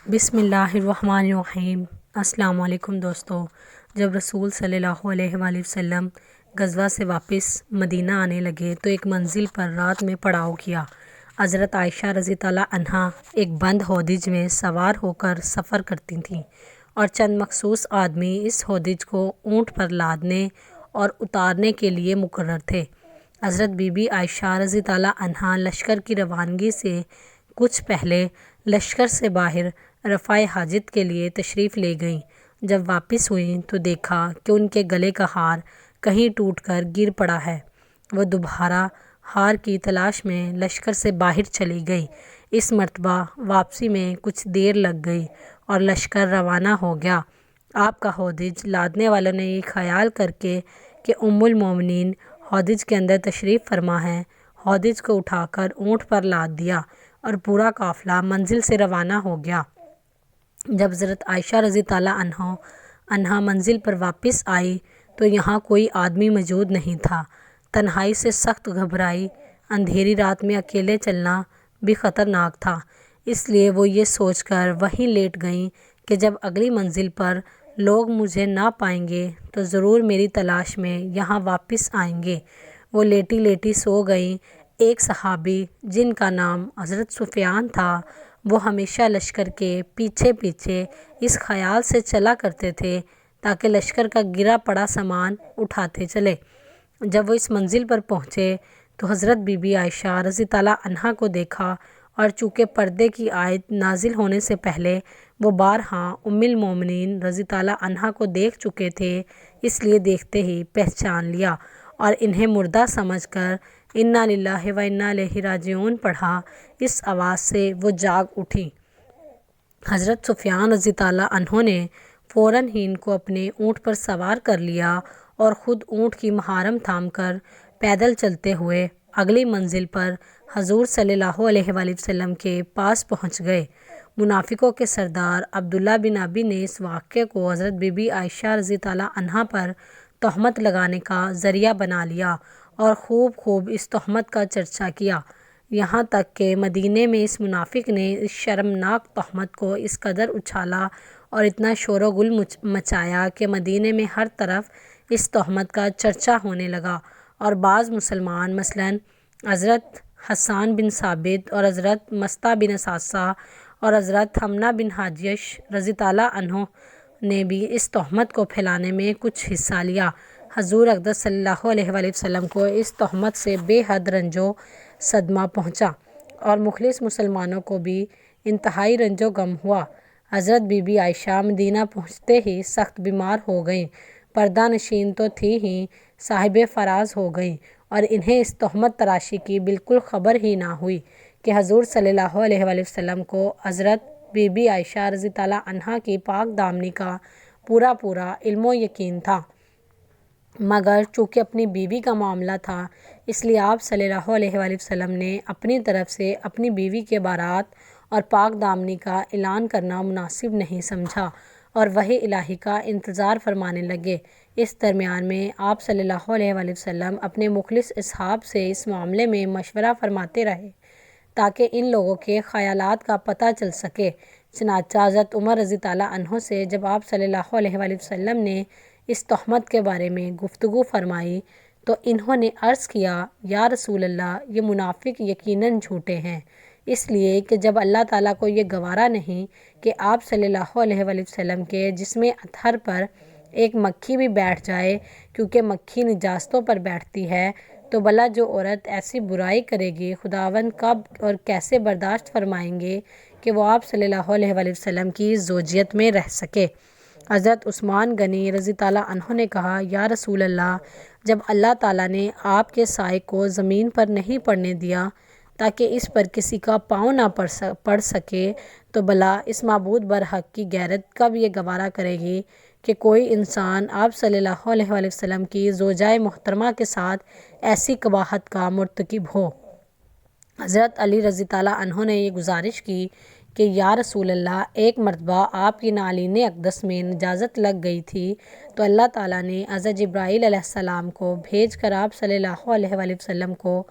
بسم اللہ الرحمن الرحیم۔ السلام علیکم دوستو۔ جب رسول صلی اللہ علیہ وآلہ وسلم غزوہ سے واپس مدینہ آنے لگے تو ایک منزل پر رات میں پڑاؤ کیا۔ حضرت عائشہ رضی اللہ عنہا ایک بند ہودج میں سوار ہو کر سفر کرتی تھیں اور چند مخصوص آدمی اس ہودج کو اونٹ پر لادنے اور اتارنے کے لیے مقرر تھے۔ حضرت بی بی عائشہ رضی اللہ عنہا لشکر کی روانگی سے کچھ پہلے لشکر سے باہر رفع حاجت کے لیے تشریف لے گئیں۔ جب واپس ہوئیں تو دیکھا کہ ان کے گلے کا ہار کہیں ٹوٹ کر گر پڑا ہے۔ وہ دوبارہ ہار کی تلاش میں لشکر سے باہر چلی گئیں۔ اس مرتبہ واپسی میں کچھ دیر لگ گئی اور لشکر روانہ ہو گیا۔ آپ کا ہودج لادنے والوں نے یہ خیال کر کے کہ ام المومنین ہودج کے اندر تشریف فرما ہے، ہودج کو اٹھا کر اونٹ پر لاد دیا اور پورا قافلہ منزل سے روانہ ہو گیا۔ جب حضرت عائشہ رضی اللہ عنہا منزل پر واپس آئی تو یہاں کوئی آدمی موجود نہیں تھا۔ تنہائی سے سخت گھبرائی، اندھیری رات میں اکیلے چلنا بھی خطرناک تھا، اس لیے وہ یہ سوچ کر وہیں لیٹ گئیں کہ جب اگلی منزل پر لوگ مجھے نہ پائیں گے تو ضرور میری تلاش میں یہاں واپس آئیں گے۔ وہ لیٹی لیٹی سو گئیں۔ ایک صحابی جن کا نام حضرت سفیان تھا، وہ ہمیشہ لشکر کے پیچھے پیچھے اس خیال سے چلا کرتے تھے تاکہ لشکر کا گرا پڑا سامان اٹھاتے چلے۔ جب وہ اس منزل پر پہنچے تو حضرت بی بی عائشہ رضی اللہ عنہا کو دیکھا، اور چونکہ پردے کی آیت نازل ہونے سے پہلے وہ بارہا ام المومنین رضی اللہ عنہا کو دیکھ چکے تھے، اس لیے دیکھتے ہی پہچان لیا اور انہیں مردہ سمجھ کر انا للہ و انا الیہ راجعون پڑھا۔ اس آواز سے وہ جاگ اٹھیں۔ حضرت سفیان رضی اللہ عنہ نے فوراً ہی ان کو اپنے اونٹ پر سوار کر لیا اور خود اونٹ کی مہارم تھام کر پیدل چلتے ہوئے اگلی منزل پر حضور صلی اللہ علیہ وآلہ وسلم کے پاس پہنچ گئے۔ منافقوں کے سردار عبداللہ بن ابی نے اس واقعے کو حضرت بی بی عائشہ رضی اللہ عنہا پر تہمت لگانے کا ذریعہ بنا لیا اور خوب اس تہمت کا چرچا کیا، یہاں تک کہ مدینے میں اس منافق نے اس شرمناک تہمت کو اس قدر اچھالا اور اتنا شور و گل مچایا کہ مدینے میں ہر طرف اس تہمت کا چرچا ہونے لگا، اور بعض مسلمان مثلاً حضرت حسان بن ثابت اور حضرت مصطح بن اثاثہ اور حضرت حمنہ بن حاجش رضی اللہ عنہ نے بھی اس تہمت کو پھیلانے میں کچھ حصہ لیا۔ حضور اقدس صلی اللہ علیہ وآلہ وسلم کو اس تہمت سے بے حد رنج و صدمہ پہنچا اور مخلص مسلمانوں کو بھی انتہائی رنج و غم ہوا۔ حضرت بی بی عائشہ مدینہ پہنچتے ہی سخت بیمار ہو گئیں، پردہ نشین تو تھیں ہی صاحب فراز ہو گئیں، اور انہیں اس تہمت تراشی کی بالکل خبر ہی نہ ہوئی کہ حضور صلی اللہ علیہ وآلہ وسلم کو حضرت بی بی عائشہ رضی اللہ عنہا کی پاک دامنی کا پورا علم و یقین تھا، مگر چونکہ اپنی بیوی کا معاملہ تھا اس لیے آپ صلی اللہ علیہ وآلہ وسلم نے اپنی طرف سے اپنی بیوی کے بارات اور پاک دامنی کا اعلان کرنا مناسب نہیں سمجھا اور وحی الہی کا انتظار فرمانے لگے۔ اس درمیان میں آپ صلی اللہ علیہ وآلہ وسلم اپنے مخلص اصحاب سے اس معاملے میں مشورہ فرماتے رہے تاکہ ان لوگوں کے خیالات کا پتہ چل سکے۔ چنانچہ حضرت عمر رضی اللہ عنہ سے جب آپ صلی اللہ علیہ وآلہ وسلم نے اس تہمت کے بارے میں گفتگو فرمائی تو انہوں نے عرض کیا، یا رسول اللہ، یہ منافق یقیناً جھوٹے ہیں، اس لیے کہ جب اللہ تعالیٰ کو یہ گوارا نہیں کہ آپ صلی اللہ علیہ وآلہ وسلم کے جسم اطہر پر ایک مکھی بھی بیٹھ جائے، کیونکہ مکھی نجاستوں پر بیٹھتی ہے، تو بھلا جو عورت ایسی برائی کرے گی خداوند کب اور کیسے برداشت فرمائیں گے کہ وہ آپ صلی اللہ علیہ وآلہ وسلم کی زوجیت میں رہ سکے۔ حضرت عثمان غنی رضی اللہ عنہ نے کہا، یا رسول اللہ، جب اللہ تعالیٰ نے آپ کے سائے کو زمین پر نہیں پڑنے دیا تاکہ اس پر کسی کا پاؤں نہ پڑ سکے، تو بھلا اس معبود برحق کی غیرت کب یہ گوارا کرے گی کہ کوئی انسان آپ صلی اللہ علیہ وآلہ وسلم کی زوجہ محترمہ کے ساتھ ایسی قباحت کا مرتکب ہو۔ حضرت علی رضی اللہ عنہ نے یہ گزارش کی کہ یا رسول اللہ، ایک مرتبہ آپ کی نعلین اقدس میں نجاست لگ گئی تھی تو اللہ تعالیٰ نے حضرت جبرائیل علیہ السلام کو بھیج کر آپ صلی اللہ علیہ وآلہ وسلم کو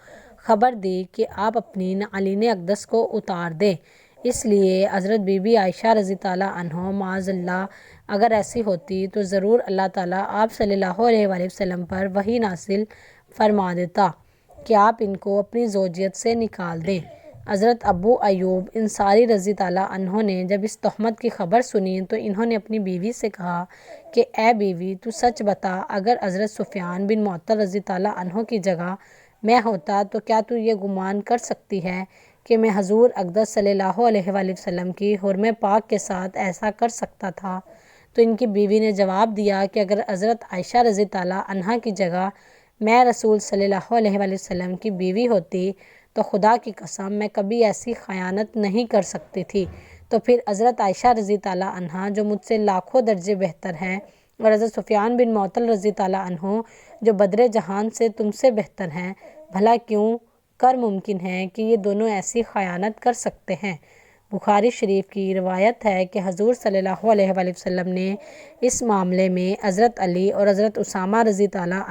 خبر دی کہ آپ اپنی نعلین اقدس کو اتار دیں۔ اس لیے حضرت بی بی عائشہ رضی تعالیٰ عنہ معاذ اللہ اگر ایسی ہوتی تو ضرور اللہ تعالیٰ آپ صلی اللہ علیہ وآلہ وسلم پر وحی نازل فرما دیتا کہ آپ ان کو اپنی زوجیت سے نکال دیں۔ حضرت ابو ایوب انصاری رضی تعالیٰ عنہ نے جب اس تہمت کی خبر سنی تو انہوں نے اپنی بیوی سے کہا کہ اے بیوی تو سچ بتا، اگر حضرت سفیان بن معطل رضی تعالیٰ عنہ کی جگہ میں ہوتا تو کیا تو یہ گمان کر سکتی ہے کہ میں حضور اقدس صلی اللہ علیہ وآلہ وسلم کی حرمِ پاک کے ساتھ ایسا کر سکتا تھا؟ تو ان کی بیوی نے جواب دیا کہ اگر حضرت عائشہ رضی تعالیٰ عنہ کی جگہ میں رسول صلی اللہ علیہ وآلہ وسلم کی بیوی ہوتی تو خدا کی قسم میں کبھی ایسی خیانت نہیں کر سکتی تھی۔ تو پھر حضرت عائشہ رضی تعالیٰ عنہ جو مجھ سے لاکھوں درجے بہتر ہیں، اور حضرت سفیان بن معطل رضی تعالیٰ عنہ جو بدر جہان سے تم سے بہتر ہیں، بھلا کیوں کر ممکن ہے کہ یہ دونوں ایسی خیانت کر سکتے ہیں؟ بخاری شریف کی روایت ہے کہ حضور صلی اللہ علیہ وآلہ وسلم نے اس معاملے میں حضرت علی اور حضرت اسامہ رضی تعالیٰ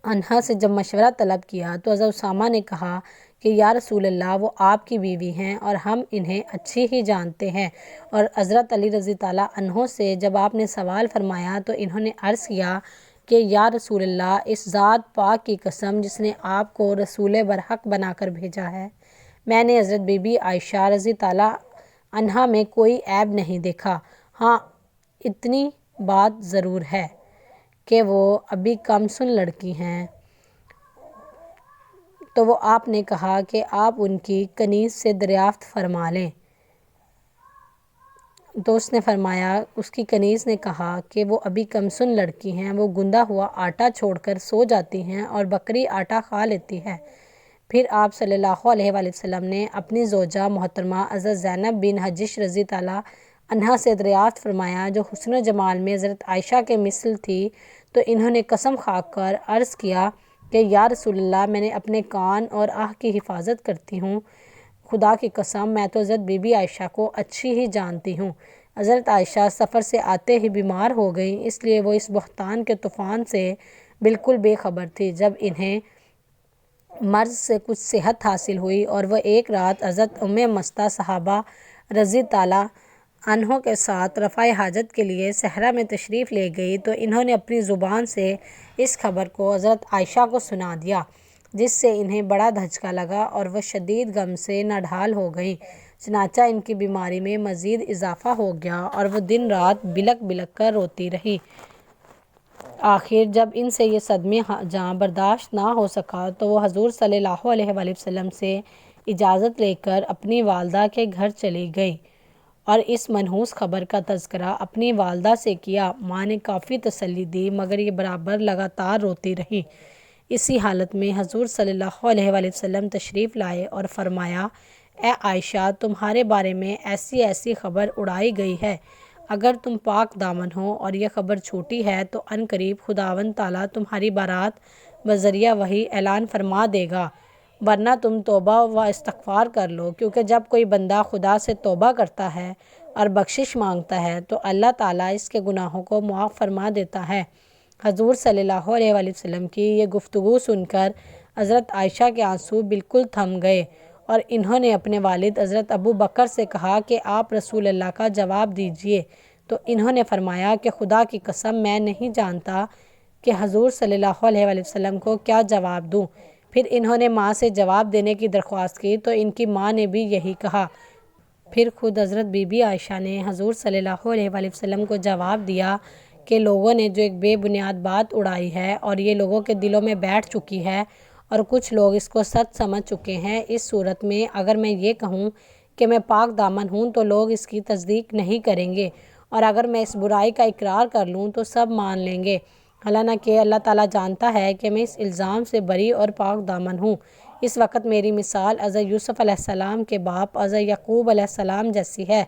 عنہ سے جب مشورہ طلب کیا تو حضرت اسامہ نے کہا کہ یا رسول اللہ، وہ آپ کی بیوی ہیں اور ہم انہیں اچھی ہی جانتے ہیں۔ اور حضرت علی رضی تعالیٰ عنہ سے جب آپ نے سوال فرمایا تو انہوں نے عرض کیا کہ یا رسول اللہ، اس ذات پاک کی قسم جس نے آپ کو رسول برحق بنا کر بھیجا ہے، میں نے حضرت بی بی عائشہ رضی تعالیٰ عنہا میں کوئی عیب نہیں دیکھا۔ ہاں، اتنی بات ضرور ہے کہ وہ ابھی کم سن لڑکی ہیں۔ تو وہ آپ نے کہا کہ آپ ان کی کنیز سے دریافت فرما لیں۔ تو اس کی کنیز نے کہا کہ وہ ابھی کم سن لڑکی ہیں، وہ گندا ہوا آٹا چھوڑ کر سو جاتی ہیں اور بکری آٹا کھا لیتی ہے۔ پھر آپ صلی اللہ علیہ وآلہ وسلم نے اپنی زوجہ محترمہ حضرت زینب بن حجش رضی تعالیٰ عنہا سے دریافت فرمایا، جو حسن و جمال میں حضرت عائشہ کے مثل تھی، تو انہوں نے قسم کھا کر عرض کیا کہ یا رسول اللہ، میں نے اپنے کان اور آہ کی حفاظت کرتی ہوں، خدا کی قسم میں تو حضرت بی بی عائشہ کو اچھی ہی جانتی ہوں۔ حضرت عائشہ سفر سے آتے ہی بیمار ہو گئیں، اس لیے وہ اس بہتان کے طوفان سے بالکل بے خبر تھی۔ جب انہیں مرض سے کچھ صحت حاصل ہوئی اور وہ ایک رات حضرت مستہ صحابہ رضی تعالیٰ عنہ کے ساتھ رفع حاجت کے لیے صحرا میں تشریف لے گئی تو انہوں نے اپنی زبان سے اس خبر کو حضرت عائشہ کو سنا دیا، جس سے انہیں بڑا دھچکا لگا اور وہ شدید غم سے نڈھال ہو گئیں۔ چنانچہ ان کی بیماری میں مزید اضافہ ہو گیا اور وہ دن رات بلک بلک کر روتی رہی۔ آخر جب ان سے یہ صدمے جاں برداشت نہ ہو سکا تو وہ حضور صلی اللہ علیہ وآلہ وسلم سے اجازت لے کر اپنی والدہ کے گھر چلی گئیں اور اس منحوس خبر کا تذکرہ اپنی والدہ سے کیا۔ ماں نے کافی تسلی دی مگر یہ برابر لگاتار روتی رہی۔ اسی حالت میں حضور صلی اللہ علیہ وآلہ وسلم تشریف لائے اور فرمایا، اے عائشہ، تمہارے بارے میں ایسی ایسی خبر اڑائی گئی ہے، اگر تم پاک دامن ہو اور یہ خبر چھوٹی ہے تو عن قریب خداوند تعالیٰ تمہاری بارات بذریعہ وحی اعلان فرما دے گا، ورنہ تم توبہ و استغفار کر لو، کیونکہ جب کوئی بندہ خدا سے توبہ کرتا ہے اور بخشش مانگتا ہے تو اللہ تعالیٰ اس کے گناہوں کو معاف فرما دیتا ہے۔ حضور صلی اللہ علیہ وآلہ وسلم کی یہ گفتگو سن کر حضرت عائشہ کے آنسو بالکل تھم گئے اور انہوں نے اپنے والد حضرت ابو بکر سے کہا کہ آپ رسول اللہ کا جواب دیجئے۔ تو انہوں نے فرمایا کہ خدا کی قسم میں نہیں جانتا کہ حضور صلی اللہ علیہ وآلہ وسلم کو کیا جواب دوں۔ پھر انہوں نے ماں سے جواب دینے کی درخواست کی تو ان کی ماں نے بھی یہی کہا۔ پھر خود حضرت بی بی عائشہ نے حضور صلی اللہ علیہ وآلہ وسلم کو جواب دیا کہ لوگوں نے جو ایک بے بنیاد بات اڑائی ہے اور یہ لوگوں کے دلوں میں بیٹھ چکی ہے اور کچھ لوگ اس کو سچ سمجھ چکے ہیں، اس صورت میں اگر میں یہ کہوں کہ میں پاک دامن ہوں تو لوگ اس کی تصدیق نہیں کریں گے، اور اگر میں اس برائی کا اقرار کر لوں تو سب مان لیں گے، حالانکہ اللہ تعالیٰ جانتا ہے کہ میں اس الزام سے بری اور پاک دامن ہوں۔ اس وقت میری مثال حضرت یوسف علیہ السلام کے باپ حضرت یعقوب علیہ السلام جیسی ہے،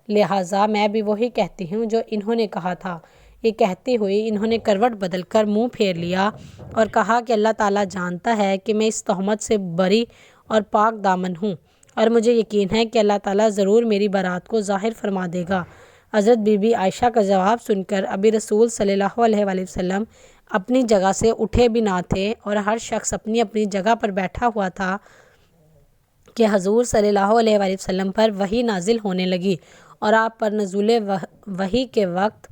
لہٰذا میں بھی وہی کہتی ہوں جو انہوں نے کہا تھا۔ یہ کہتی ہوئی انہوں نے کروٹ بدل کر منہ پھیر لیا اور کہا کہ اللہ تعالیٰ جانتا ہے کہ میں اس تہمت سے بری اور پاک دامن ہوں، اور مجھے یقین ہے کہ اللہ تعالیٰ ضرور میری برات کو ظاہر فرما دے گا۔ حضرت بی بی عائشہ کا جواب سن کر ابھی رسول صلی اللہ علیہ وآلہ وسلم اپنی جگہ سے اٹھے بھی نہ تھے اور ہر شخص اپنی اپنی جگہ پر بیٹھا ہوا تھا کہ حضور صلی اللہ علیہ وآلہ وسلم پر وحی نازل ہونے لگی اور آپ پر نزول وحی کے وقت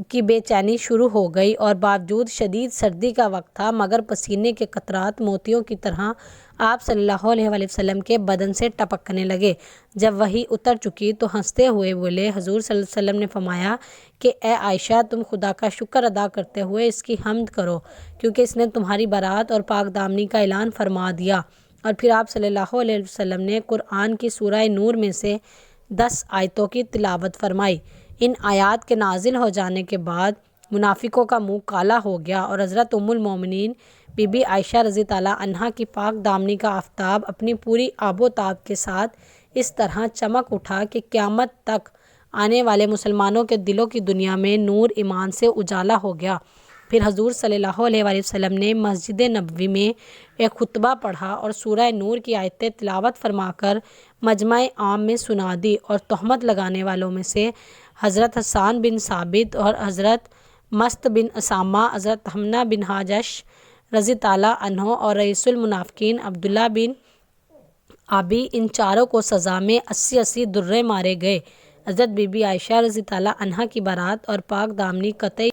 کی بے چینی شروع ہو گئی، اور باوجود شدید سردی کا وقت تھا مگر پسینے کے قطرات موتیوں کی طرح آپ صلی اللہ علیہ وآلہ وسلم کے بدن سے ٹپکنے لگے۔ جب وحی اتر چکی تو ہنستے ہوئے بولے، حضور صلی اللہ علیہ وسلم نے فرمایا کہ اے عائشہ، تم خدا کا شکر ادا کرتے ہوئے اس کی حمد کرو، کیونکہ اس نے تمہاری برات اور پاک دامنی کا اعلان فرما دیا۔ اور پھر آپ صلی اللہ علیہ وسلم نے قرآن کی سورہ نور میں سے 10 آیتوں کی تلاوت فرمائی۔ ان آیات کے نازل ہو جانے کے بعد منافقوں کا منہ کالا ہو گیا، اور حضرت ام المومنین بی بی عائشہ رضی اللہ عنہا کی پاک دامنی کا آفتاب اپنی پوری آب و تاب کے ساتھ اس طرح چمک اٹھا کہ قیامت تک آنے والے مسلمانوں کے دلوں کی دنیا میں نور ایمان سے اجالا ہو گیا۔ پھر حضور صلی اللہ علیہ وآلہ وسلم نے مسجد نبوی میں ایک خطبہ پڑھا اور سورہ نور کی آیتیں تلاوت فرما کر مجمع عام میں سنا دی، اور تہمت لگانے والوں میں سے حضرت حسان بن ثابت اور حضرت مست بن اسامہ، حضرت حمنہ بن حجاش رضی اللہ عنہ اور رئیس المنافقین عبداللہ بن ابی، ان چاروں کو سزا میں 80 درے مارے گئے۔ حضرت بی بی عائشہ رضی اللہ عنہا کی برات اور پاک دامنی قطعی